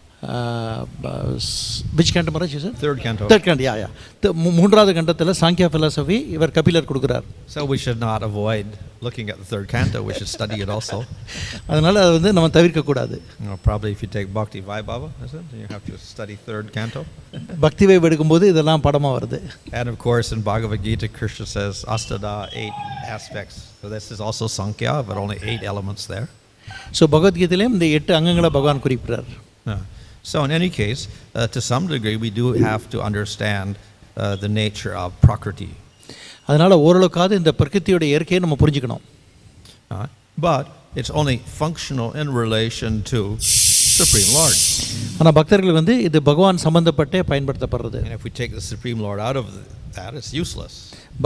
Speaker 5: Which canto, Maharaj, is it?
Speaker 1: 3rd canto.
Speaker 5: 3rd canto, yeah. மூன்றாவது கண்டத்தில் சாங்கியா philosophy இவர் கபிலர் கொடுக்குறார்.
Speaker 1: So we should not avoid looking at the 3rd canto, we should study it also.
Speaker 5: அதனால் அது வந்து நம்ம தவிர்க்கக்கூடாது.
Speaker 1: Probably if you take Bhakti Vaibhava, is it? You have to study 3rd canto.
Speaker 5: பக்தி vibe எடுக்கும்போது இதெல்லாம் படமாக வருது.
Speaker 1: And of course in Bhagavad Gita, Krishna says astada, 8 aspects. So this is also Sankhya, but only 8 elements there.
Speaker 5: So பகவத்கீதையிலையும் இந்த 8 அங்கங்களை பகவான் குறிப்பிட்டார்.
Speaker 1: So in any case, to some degree, we do have to understand the nature of prakriti.
Speaker 5: அதனால் ஓரளவுக்காவது இந்த பிரகிருதியோட இயற்கையை நம்ம புரிஞ்சுக்கணும்.
Speaker 1: But it's only functional in relation to Supreme Lord.
Speaker 5: ஆனால் பக்தர்கள் வந்து இது பகவான் சம்பந்தப்பட்டே பயன்படுத்தப்படுறது.
Speaker 1: And if we take the Supreme Lord out of that, it's useless.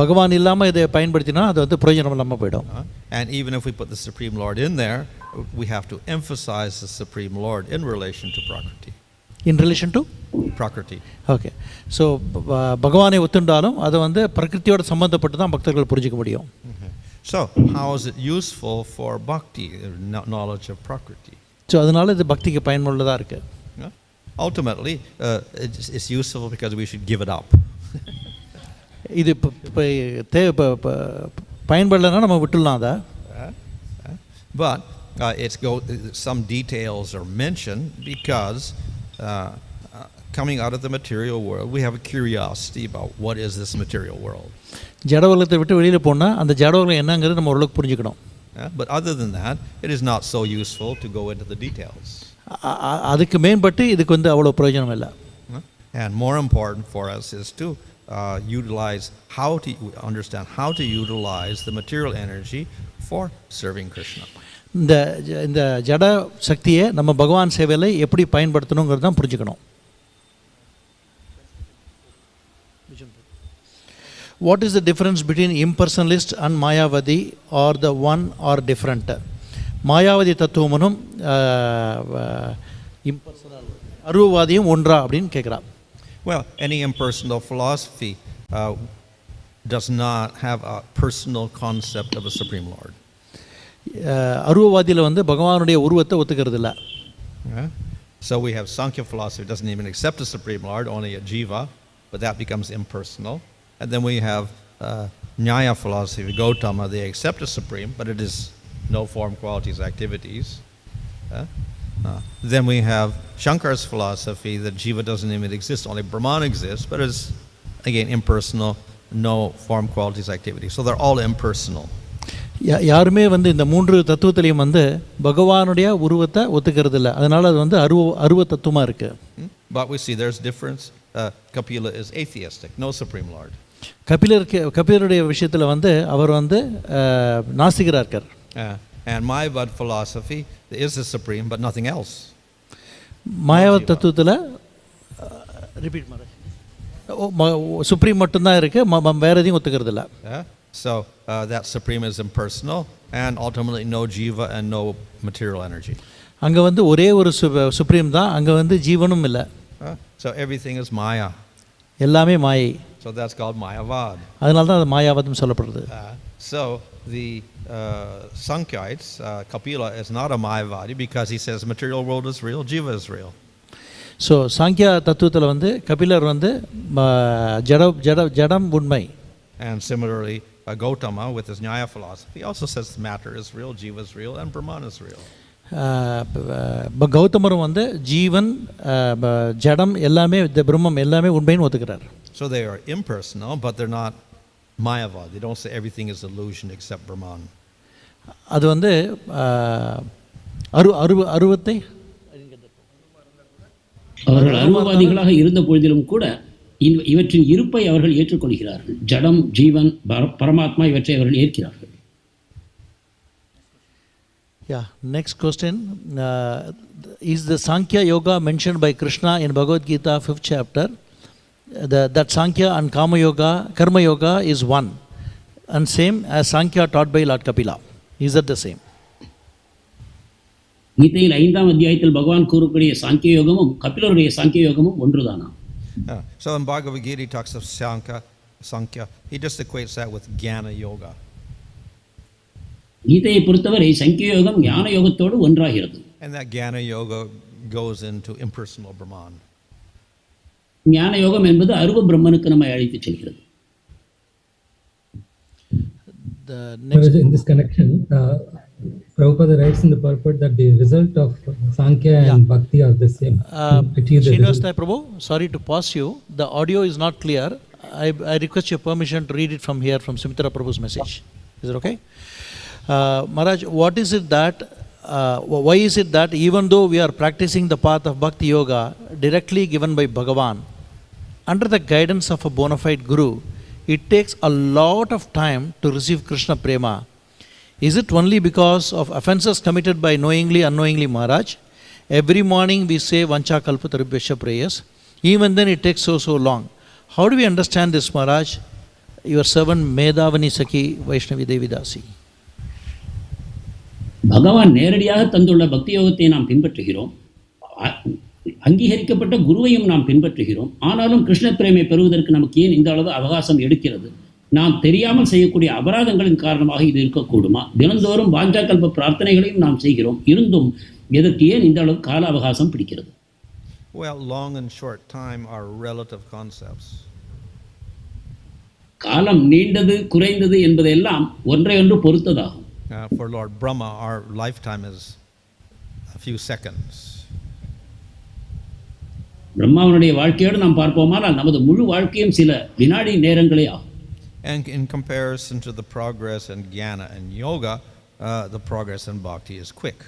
Speaker 5: பகவான் இல்லாமல் இதை பயன்படுத்தினா அது வந்து பிரயோஜனம் இல்லாமல் போயிடும்.
Speaker 1: And even if we put the Supreme Lord in there, we have to emphasize the Supreme Lord in relation to Prakriti.
Speaker 5: In relation to?
Speaker 1: Prakriti.
Speaker 5: Okay. So பகவானை ஒத்துண்டாலும் அதை வந்து பிரகிருதியோட சம்பந்தப்பட்டு தான் பக்தர்கள் புரிஞ்சிக்க முடியும்.
Speaker 1: So how is it useful for bhakti, knowledge of Prakriti?
Speaker 5: So அதனால இது பக்திக்கு பயனுள்ளதாக இருக்குது.
Speaker 1: Ultimately, it's useful because we should give it up.
Speaker 5: இது பயன்படலைன்னா நம்ம விட்டுடலாம் அதை.
Speaker 1: But some details are mentioned because coming out of the material world, we have a curiosity about what is this material world.
Speaker 5: ஜடவலத்தை விட்டு வெளியில் போனால் அந்த ஜடவலம் என்னங்கிறது நம்ம ஓரளவுக்கு புரிஞ்சுக்கணும்.
Speaker 1: But other than that, it is not so useful to go into the details.
Speaker 5: அதுக்கு மேம்பட்டு இதுக்கு வந்து அவ்வளோ பிரயோஜனம் இல்லை.
Speaker 1: And more important for us is to understand how to utilize the material energy for serving Krishna.
Speaker 5: இந்த ஜட சக்தியை நம்ம பகவான் சேவையில் எப்படி பயன்படுத்தணுங்கிறது தான் புரிஞ்சுக்கணும். What is the difference between impersonalist and Mayavadi, or the one or different? Mayawati தத்துவமும் இம்பர்சனல் அருவவாதியும் ஒன்றா அப்படின்னு கேட்குறான்.
Speaker 1: Well, any impersonal philosophy does not have a personal concept of a Supreme Lord.
Speaker 5: அருவவாதியில் வந்து பகவானுடைய உருவத்தை ஒத்துக்கிறது இல்லை.
Speaker 1: So we have Sankhya Philosophy, doesn't even accept a Supreme Lord, only a jiva, but that becomes impersonal. And then we have vijñāya philosophy, Gautama, they accept a Supreme, but it is no form, qualities, activities. Then we have Shankara's philosophy that jiva doesn't even exist, only Brahman exists, but it's again impersonal, no form, qualities, activities. So they're all impersonal.
Speaker 5: யாருமே வந்து இந்த மூன்று தத்துவத்திலையும் வந்து பகவானுடைய உருவத்தை ஒத்துக்கிறது இல்லை. அதனால அது வந்து அருவ தத்துவமாக இருக்கு.
Speaker 1: But we see there's difference. Kapila is atheistic, no Supreme Lord. கபிலருடைய விஷயத்தில் வந்து அவர் வந்து நாஸ்திகராக இருக்கார். And Mayavad philosophy is the Supreme, but nothing else.
Speaker 5: மாயாவத் தத்துவத்தில் ரிப்பீட் மாதிரி சுப்ரீம் மட்டும்தான் இருக்குது, வேறு எதையும் ஒத்துக்கிறது இல்லை.
Speaker 1: So that Supreme is impersonal and ultimately no jiva and no material energy.
Speaker 5: அங்கே வந்து ஒரே ஒரு சுப்ரீம் தான், அங்கே வந்து ஜீவனும் இல்லை.
Speaker 1: So everything is Maya.
Speaker 5: எல்லாமே மாயை.
Speaker 1: So that's called Mayavad.
Speaker 5: அதனால தான் அது மாயாவதம் சொல்லப்படுறது.
Speaker 1: So the Sankhites, Kapila is not a Mayavadi because he says material world is real, jiva is real.
Speaker 5: So Samkhya தத்துவத்தில் வந்து கபிலர் வந்து ஜடம் உண்மை.
Speaker 1: And similarly, Gautama with his Nyaya philosophy also says matter is real, jiva is real, and Brahman is real.
Speaker 5: கௌதமரும் வந்து ஜீவன் ஜடம் எல்லாமே பிரம்மம் எல்லாமே உண்மைன்னு ஒத்துக்கிறார்.
Speaker 1: So they are impersonal, but they're not Mayavad. They don't say everything is illusion except Brahman.
Speaker 5: அது வந்து அருவத்தை
Speaker 2: அவர்கள் அருவவாதிகளாக இருந்த பொழுதிலும் கூட இவற்றின் இருப்பை அவர்கள் ஏற்றுக்கொள்கிறார்கள். ஜடம், ஜீவன், பரமாத்மா இவற்றை அவர்கள் ஏற்கிறார்கள்.
Speaker 5: Yeah, next question. Is the Sankhya yoga mentioned by Krishna in Bhagavad Gita 5th chapter? That Sankhya and Karma yoga is one and same as Sankhya taught by Lord Kapila. Is that the same?
Speaker 2: கீதையில் 5ஆம் அத்தியாயத்தில் பகவான் கூறக்கூடிய சாங்கிய யோகமும் கபிலருடைய சாங்கிய யோகமும் ஒன்றுதானா?
Speaker 1: So in Bhagavad Gita he talks of Sankhya. He just equates that with Jnana yoga.
Speaker 2: கீதையை பொறுத்தவரை சாங்கிய யோகம் ஞான யோகத்தோடு ஒன்றாகிறது.
Speaker 1: And that Jnana yoga goes into impersonal Brahman.
Speaker 2: ஞான யோகம் என்பது அருவ பிரம்மனுக்கு நம்மை அழைத்து செல்கிறது.
Speaker 4: In this connection, Prabhupada writes in the purport that the result of Sankhya and Bhakti are the same.
Speaker 5: Srinivas Prabhu, sorry to pause you. The audio is not clear. I request your permission to read it from here, from Sumitra Prabhu's message. Is it okay? Maharaj, what is it that, why is it that even though we are practicing the path of Bhakti Yoga directly given by Bhagavan, under the guidance of a bona fide Guru, it takes a lot of time to receive Krishna Prema? Is it only because of offenses committed by knowingly, unknowingly, Maharaj? Every morning we say Vancha Kalpatarubhyascha prayers. Even then it takes so long. How do we understand this, Maharaj? Your servant Medhavani Saki Vaishnavi Devi Dasi.
Speaker 2: பகவான் நேரடியாக தந்துள்ள பக்தி யோகத்தை நாம் பின்பற்றுகிறோம், அங்கீகரிக்கப்பட்ட குருவையும் நாம் பின்பற்றுகிறோம். ஆனாலும் கிருஷ்ண பிரேமை பெறுவதற்கு நமக்கு ஏன் இந்த அளவு அவகாசம் எடுக்கிறது? நாம் தெரியாமல் செய்யக்கூடிய அபராதங்களின் காரணமாக இது இருக்கக்கூடுமா? தினந்தோறும் வாஞ்சாகல்ப பிரார்த்தனைகளையும் நாம் செய்கிறோம், இருந்தும் எதற்கு ஏன் இந்த அளவு கால அவகாசம் பிடிக்கிறது?
Speaker 1: Well, long and short time are relative concepts.
Speaker 2: காலம் நீண்டது குறைந்தது என்பதெல்லாம் ஒன்றையொன்று பொறுத்ததாகும்.
Speaker 1: For Lord Brahma, our lifetime is a few seconds.
Speaker 2: பிரம்மாவனுடைய வாழ்க்கையோடு நாம் பார்ப்போமானால் நமது முழு வாழ்க்கையும் சில வினாடி நேரங்களே ஆகும்.
Speaker 1: And in comparison to the progress in jnana and yoga, the progress in bhakti is quick.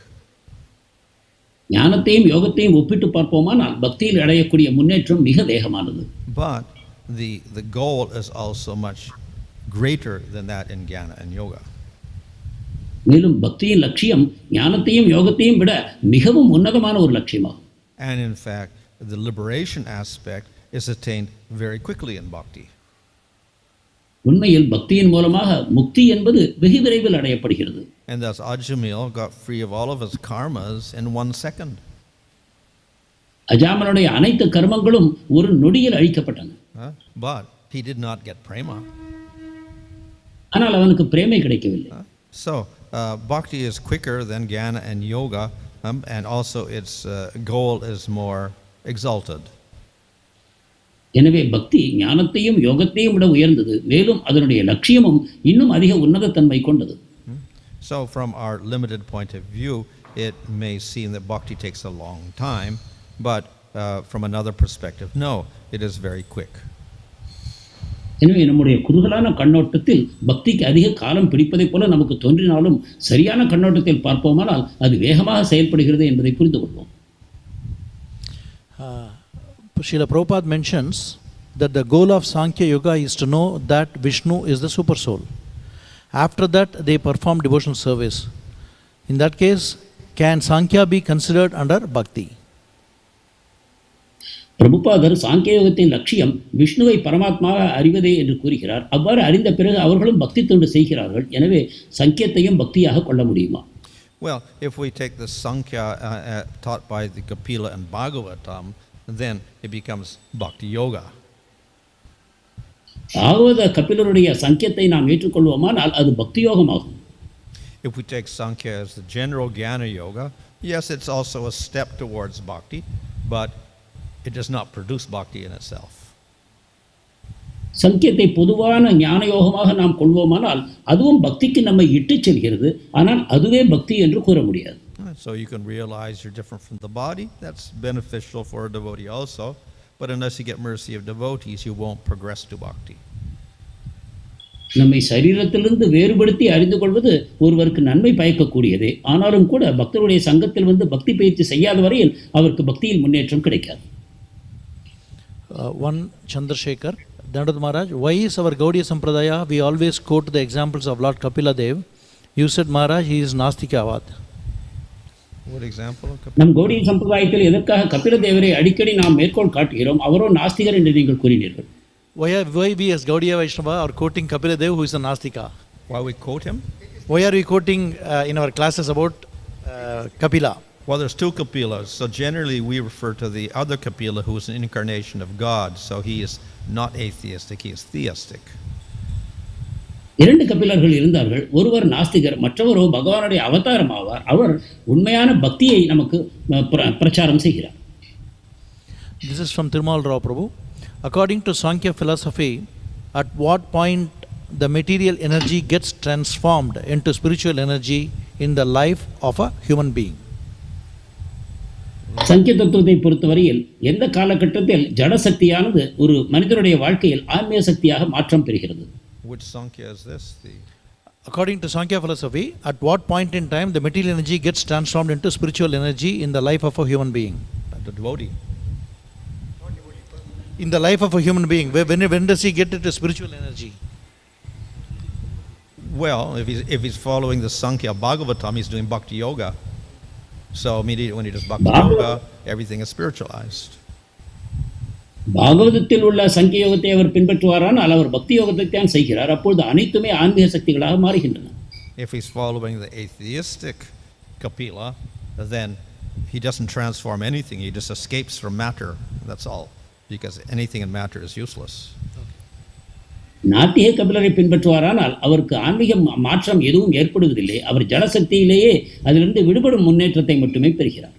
Speaker 2: ஞானத்தையும் யோகத்தையும் ஒப்பிட்டு பார்ப்போமானால் பக்தியில் அடையக்கூடிய முன்னேற்றம் மிக வேகமானது.
Speaker 1: But the goal is also much greater than that in jnana and yoga.
Speaker 2: மேலும் பக்தியின் லட்சியம் ஞானத்தையும் யோகத்தையும் விட மிகவும் உன்னதமான ஒரு லட்சியமாகும்.
Speaker 1: And in fact, the liberation aspect is attained very quickly in bhakti.
Speaker 2: உண்மையில் பக்தியின் மூலமாக முக்தி என்பது வெகு விரைவில் அடையப்படுகிறது.
Speaker 1: And thus Ajamil got free of all of his karmas in 1 second.
Speaker 2: அஜாமனுடைய அனைத்து கர்மங்களும் ஒரு நொடியில் அழிக்கப்பட்டன.
Speaker 1: But he did not get prema.
Speaker 2: ஆனால் அவனுக்கு பிரேமை கிடைக்கவில்லை.
Speaker 1: So bhakti is quicker than jnana and yoga, and also its goal is more exalted.
Speaker 2: எனவே பக்தி ஞானத்தையும் யோகத்தையும் விட உயர்ந்தது. மேலும் அதனுடைய லட்சியமும் இன்னும் அதிக உன்னதத்தன்மை கொண்டது.
Speaker 1: So from our limited point of view, it may seem that bhakti takes a long time, but from another perspective, no, it is very quick.
Speaker 2: எனவே நம்முடைய குறுகலான கண்ணோட்டத்தில் பக்திக்கு அதிக காலம் பிடிப்பதைப் போல நமக்கு தோன்றினாலும் சரியான கண்ணோட்டத்தில் பார்ப்போமானால் அது வேகமாக செயல்படுகிறது என்பதை புரிந்து கொள்வோம்.
Speaker 5: Srila Prabhupada mentions that the goal of Sankhya Yoga is to know that Vishnu is the super soul. After that, they perform devotional service. In that case, can Sankhya be considered under Bhakti?
Speaker 2: பிரபுபாதர் சாங்கிய யோகத்தின் லட்சியம் விஷ்ணுவை பரமாத்மாவாக அறிவதே என்று கூறுகிறார். அவ்வாறு அறிந்த பிறகு அவர்களும் பக்தி தொண்டு செய்கிறார்கள். எனவே சங்கியத்தையும் பக்தியாக கொள்ள முடியுமா?
Speaker 1: Well, if we take the Sankhya taught by the Kapila and Bhagavatam, then it becomes Bhakti Yoga.
Speaker 2: பாகவத கபிலருடைய சங்கியத்தை நாம் ஏற்றுக்கொள்வோமானால் அது பக்தி யோகமாகும்.
Speaker 1: If we take Sankhya as the general Jnana Yoga, yes, it's also a step towards Bhakti, but it does not produce Bhakti in itself.
Speaker 2: சங்கியத்தை பொதுவான ஞான யோகமாக நாம் கொள்வோமானால் அதுவும் பக்திக்கு நம்மை இட்டுச் செல்கிறது. ஆனால் அதுவே பக்தி என்று கூற முடியாது.
Speaker 1: So you can realize you're different from the body. That's beneficial for a devotee also. But unless you get mercy of devotees, you won't progress to Bhakti.
Speaker 2: நம்மை சரீரத்திலிருந்து வேறுபடுத்தி அறிந்து கொள்வது ஒருவருக்கு நன்மை பயக்கக்கூடியதே. ஆனாலும் கூட பக்தருடைய சங்கத்தில் வந்து பக்தி பயிற்சி செய்யாத வரையில் அவருக்கு பக்தியில் முன்னேற்றம் கிடைக்காது.
Speaker 5: One Chandrasekhar, Dandad Maharaj, why is our Gaudiya Sampradaya, we always quote the examples of Lord Kapila Dev? You said Maharaj, he is Nastikavad.
Speaker 1: What example of Kapila?
Speaker 2: நம் கௌடிய சம்பிரதாயத்தில் எதற்காக கபில தேவரை அடிக்கடி நாம் மேற்கோள் காட்டுகிறோம்? அவரோ நாஸ்திகர் என்று நீங்கள் கூறினீர்கள்.
Speaker 5: Why we as Gaudiya Vaishnava are quoting Kapila Dev, who is a Nastika?
Speaker 1: Why we quote him?
Speaker 5: Why are we quoting in our classes about Kapila?
Speaker 1: Well, there's two Kapilas. So generally we refer to the other Kapila who is an incarnation of God. So he is not atheistic, he is theistic.
Speaker 2: இரண்டு கபிலர்கள் இருந்தார்கள். ஒருவர் நாஸ்திகர், மற்றவரோ பகவானுடைய அவதாரம் ஆவார். அவர் உண்மையான பக்தியை நமக்கு பிரச்சாரம் செய்கிறார்.
Speaker 5: This is from Thirumal Rao Prabhu. According to Sankhya Philosophy, at what point the material energy gets transformed into spiritual energy in the life of a human being?
Speaker 2: சங்கிய தத்துவத்தை பொறுத்தவரையில் எந்த காலகட்டத்தில் ஜடசக்தியானது ஒரு மனிதனுடைய வாழ்க்கையில் ஆன்மீக சக்தியாக மாற்றம் பெறுகிறது?
Speaker 1: Which Sankhya is this?
Speaker 5: According to Sankhya Philosophy, at what point in time the material energy gets transformed into spiritual energy in the life of a human being?
Speaker 1: The devotee.
Speaker 5: In the life of a human being, when does he get into spiritual energy?
Speaker 1: Well, if he's following the Sankhya Bhagavatam, he's doing Bhakti Yoga. So immediately when he does Bhakti Yoga, everything is spiritualized.
Speaker 2: பாகவதத்தில் உள்ள சங்கிய யோகத்தை அவர் பின்பற்றுவாரானால் அவர் பக்தி யோகத்தை தான் செய்கிறார். அப்பொழுது அனைத்துமே ஆன்மீக சக்திகளாக மாறுகின்றன.
Speaker 1: If he's following the atheistic Kapila, then he doesn't transform anything. He just escapes from matter. That's all. Because anything in matter is useless.
Speaker 2: நாத்திக கபிலரை பின்பற்றுவாரானால் அவருக்கு ஆன்மீக மாற்றம் எதுவும் ஏற்படுவதில்லை. அவர் ஜடசக்தியிலேயே அதிலிருந்து விடுபடும் முன்னேற்றத்தை மட்டுமே பெறுகிறார்.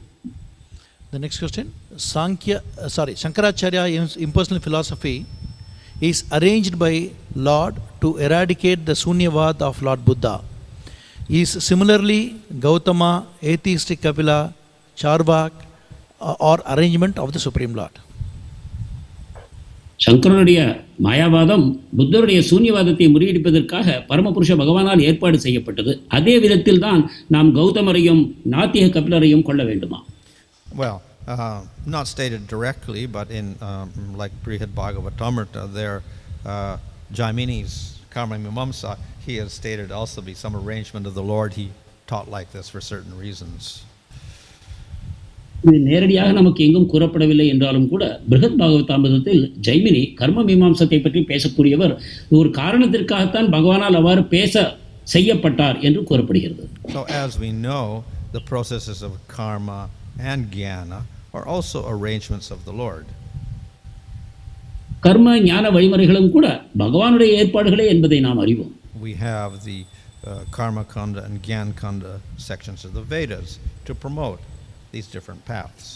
Speaker 5: The next question, Shankaracharya in impersonal philosophy, is arranged by Lord to eradicate the Sunyavad of Lord Buddha. Is similarly Gautama, atheistic Kapila, Charvak, or arrangement of the Supreme Lord.
Speaker 2: சங்கரனுடைய மாயாவாதம் புத்தருடைய சூன்யவாதத்தை முறியடிப்பதற்காக பரமபுருஷ பகவானால் ஏற்பாடு செய்யப்பட்டது. அதே விதத்தில் தான் நாம் கௌதமரையும் நாத்திக கபிலரையும் கொள்ள வேண்டுமா?
Speaker 1: Well, not stated directly, but in like Brihad Bhagavatamrita, there Jaimini's Karma Mimamsa, he has stated also be some arrangement of the Lord. He taught like this for certain reasons.
Speaker 2: இது நேரடியாக நமக்கு எங்கும் கூறப்படவில்லை என்றாலும் கூட பிருகத் பாகவதாமிரதத்தில் ஜைமினி கர்ம மீமாம்சத்தை பற்றி பேசக்கூடியவர் ஒரு காரணத்திற்காகத்தான் பகவானால் அவ்வாறு பேச செய்யப்பட்டார் என்று கூறப்படுகிறது.
Speaker 1: So as we know, the processes of karma and jnana are also arrangements of the Lord.
Speaker 2: கர்ம ஞான வழிமுறைகளும் கூட பகவானுடைய ஏற்பாடுகளே என்பதை நாம் அறிவோம்.
Speaker 1: We have the karma kanda and jnana kanda sections of the Vedas to promote these different paths.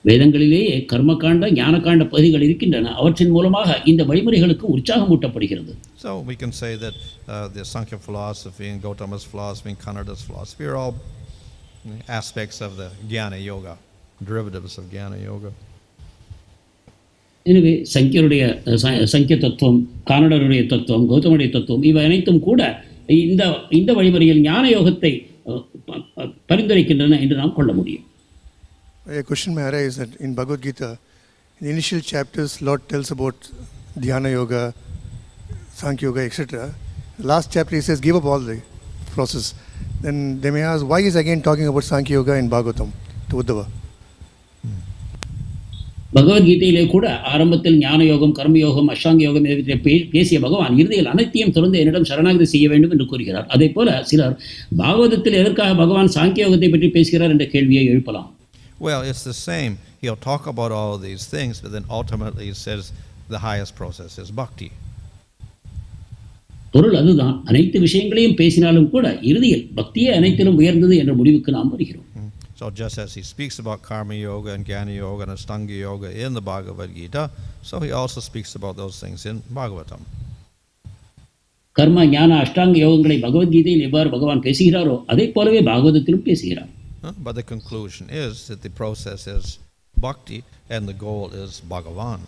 Speaker 2: வேதங்களிலேயே கர்மகாண்ட ஞானகாண்ட பகுதிகள் இருக்கின்றன. அவற்றின் மூலமாக இந்த வழிமுறைகளுக்கு உற்சாகம் ஊட்டப்படுகிறது.
Speaker 1: So we can say that the Sankhya philosophy and Gautama's philosophy and Kannada's philosophy are all aspects of the jnana yoga, derivatives of jnana yoga.
Speaker 2: எனவே சங்கியருடைய சங்கிய தத்துவம், கானடருடைய தத்துவம், கௌதமருடைய தத்துவம் இவை அனைத்தும் கூட இந்த வழிமுறையில் ஞான யோகத்தை பரிந்துரைக்கின்றன என்று நாம் கொள்ள முடியும்.
Speaker 3: A question may arise that in Bhagavad Gita, in the initial chapters, Lord tells about dhyana yoga, Sankhya yoga, etc. The last chapter he says, give up all the process. Then they may ask, why is again talking about Sankhya yoga in Bhagavatam to Uddhava?
Speaker 2: பகவத்கீதையிலே கூட ஆரம்பத்தில் ஞான யோகம், கர்மயோகம், அஷ்டாங்க யோகம் பேசிய பகவான் இறுதியில் அனைத்தையும் தொடர்ந்து என்னிடம் சரணாகதி செய்ய வேண்டும் என்று கூறுகிறார். அதே போல சிலர் பாகவதத்தில் எதற்காக பகவான் சாங்கிய யோகத்தை பற்றி பேசுகிறார் என்ற கேள்வியை எழுப்பலாம்.
Speaker 1: Well, it's the same. He'll talk about all of these things, but then ultimately he says the highest process is bhakti.
Speaker 2: பொருள் அதுதான். அனைத்து விஷயங்களையும் பேசினாலும் கூட இறுதியில் பக்தியே அனைத்திலும் உயர்ந்தது என்ற முடிவுக்கு நாம் வருகிறோம்.
Speaker 1: So just as he speaks about karma yoga and jnana yoga and ashtanga yoga in the Bhagavad Gita, so he also speaks about those things in Bhagavatam.
Speaker 2: கர்ம ஞான அஷ்டாங்க யோகங்களை பகவத்கீதையில் எவ்வாறு பகவான் பேசுகிறாரோ அதே போலவே பாகவதத்திலும் பேசுகிறார்.
Speaker 1: But the conclusion is that the process is bhakti and the goal is Bhagavan.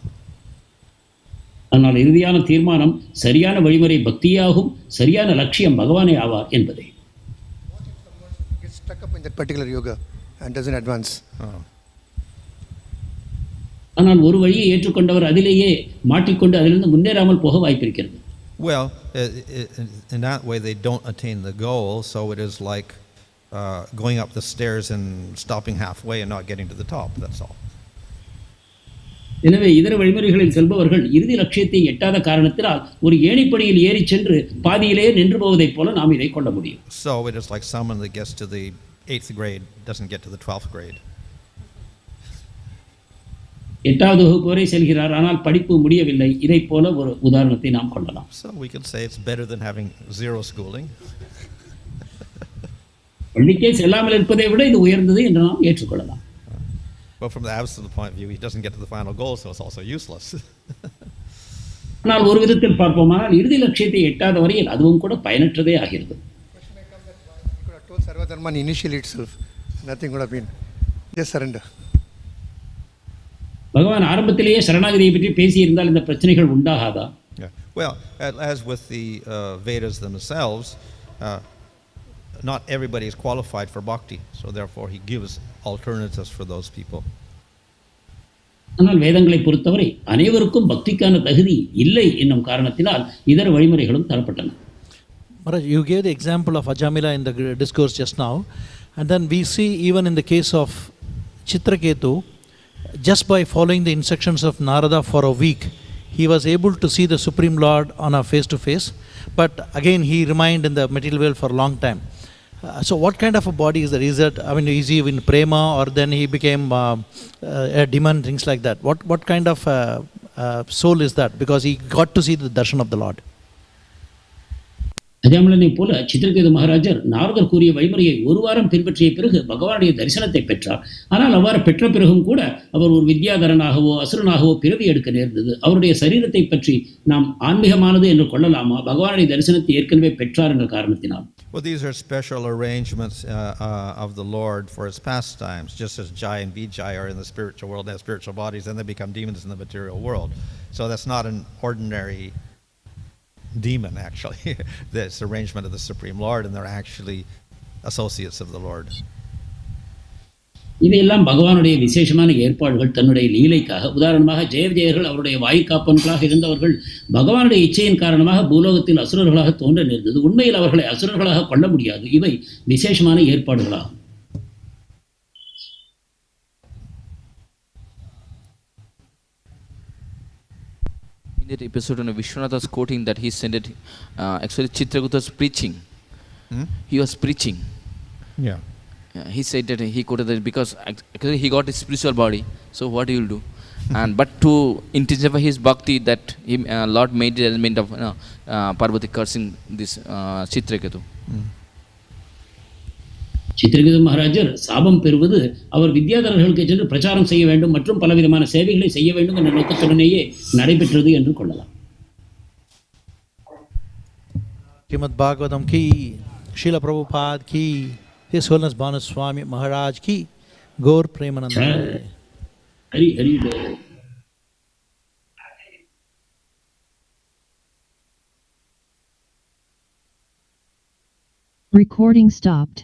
Speaker 2: ஆனால் இறுதியான தீர்மானம் சரியான வழிமுறை பக்தியாகும், சரியான லட்சியம் பகவானே ஆவார் என்பதே.
Speaker 3: What if someone gets stuck up in that particular yoga and doesn't advance?
Speaker 2: ஆனால் ஒரு வழியை ஏற்றுக்கொண்டவர் அதிலேயே மாட்டிக்கொண்டு அதிலிருந்து முன்னேறாமல் போக வாய்ப்பிருக்கிறது.
Speaker 1: Well, in that way they don't attain the goal, so it is like going up the stairs and stopping halfway and not getting to the top, that's all.
Speaker 2: எனவே இதர வழிமுறைகளில் செல்பவர்கள் இறுதி லட்சியத்தை எட்டாத காரணத்தினால் ஒரு ஏணிப்படியில் ஏறி சென்று பாதியிலேயே நின்று போவதைப் போல நாம் இதை கொள்ள முடியும்.
Speaker 1: So it is like someone that gets to the 8th grade doesn't get to the 12th grade.
Speaker 2: 8வது வகுப்பு வரை செல்கிறார், ஆனால் படிப்பு முடியவில்லை. இதைப் போல ஒரு உதாரணத்தை நாம் கொள்ளலாம்.
Speaker 1: So we can say it's better than having zero schooling.
Speaker 2: பள்ளிக்கே செல்லாமல் இருப்பதை விட இது உயர்ந்தது என்று நாம் ஏற்றுக்கொள்ளலாம்.
Speaker 1: But from the absolute point of view, he doesn't get to the final goal, so it's also useless.
Speaker 2: ஆனால் ஒரு விதத்தில் பார்ப்போமானால் இறுதி லட்சியத்தை எட்டாத வரையில் அதுவும் கூட பயனற்றதே ஆகிறது.
Speaker 3: Question may come that he could have told Sarvadharman initially itself, nothing would have been. Just surrender.
Speaker 2: பகவான் ஆரம்பத்திலேயே சரணாகதியை பற்றி பேசியிருந்தால் இந்த பிரச்சனைகள் உண்டாகாதா?
Speaker 1: Well, as with the Vedas themselves, not everybody is qualified for bhakti, so therefore he gives alternatives for those people.
Speaker 2: ஆனால் வேதங்களை பொறுத்தவரை அனைவருக்கும் பக்திக்கான தகுதி இல்லை என்னும் காரணத்தினால் இதர வழிமுறைகளும் தரப்பட்டன.
Speaker 5: Maharaj, you gave the example of Ajamila in the discourse just now, and then we see even in the case of Chitraketu, just by following the instructions of Narada for a week, he was able to see the Supreme Lord on a face-to-face, but again he remained in the material world for a long time. So what kind of a body is that? Is that, I mean, is he in prema, or then he became a demon, things like that? What kind of soul is that? Because he got to see the darshan of the Lord.
Speaker 2: அஜாமலனை போல சித்திரகேது மகாராஜர் நாரதர் கூறிய வழிமுறையை ஒரு வாரம் பின்பற்றிய பிறகு பகவானுடைய தரிசனத்தை பெற்றார். ஆனால் அவ்வாறு பெற்ற பிறகும் கூட அவர் ஒரு வித்யாதரனாகவோ அசுரனாகவோ பிறவி எடுக்க நேர்ந்தது. அவருடைய சரீரத்தை பற்றி நாம் ஆன்மீகமானது என்று கொள்ளலாமா? பகவானுடைய தரிசனத்தை ஏற்கனவே பெற்றார் என்ற காரணத்தினால்.
Speaker 1: Well, these are special arrangements of the Lord for his pastimes, just as Jai and Vijñāya are in the spiritual world, they have spiritual bodies, and they become demons in the material world. So that's not an ordinary demon, actually. This arrangement of the Supreme Lord, and they're actually associates of the Lord.
Speaker 2: இதையெல்லாம் பகவானுடைய விசேஷமான ஏற்பாடுகள் தன்னுடைய லீலைக்காக. உதாரணமாக ஜெயவிஜயர்கள் அவருடைய வாயுக்காப்பன்களாக இருந்தவர்கள் பகவானுடைய இச்சையின் காரணமாக பூலோகத்தில் அசுரர்களாக தோன்ற நேர்ந்தது. உண்மையில் அவர்களை அசுரர்களாக கொள்ள முடியாது. இவை விசேஷமான ஏற்பாடுகளாகும்.
Speaker 6: In that episode, when Vishwanath was quoting that he sent it, actually Chitrakuta was preaching. He was preaching.
Speaker 1: Yeah.
Speaker 6: He said that he quoted that because actually he got his spiritual body. So what he will do? And but to intensify his bhakti, that he, Lord made the element of Parvati cursing this Chitraketu.
Speaker 2: Chitraketu மகாராஜர் சாபம் பெறுவது அவர் வித்யாதரர்களுக்கு சென்று பிரச்சாரம் செய்ய வேண்டும் மற்றும் பலவிதமான சேவைகளை செய்ய வேண்டும் என்ற நோக்கத்துடனேயே நடைபெற்றது என்று கொள்ளலாம்.
Speaker 5: Srimad Bhagavatam ki, Srila Prabhupada ki, His Holiness Bhanu Swami Maharaj ki, Gaur Premananda.
Speaker 2: Hari Hari.
Speaker 7: Recording stopped.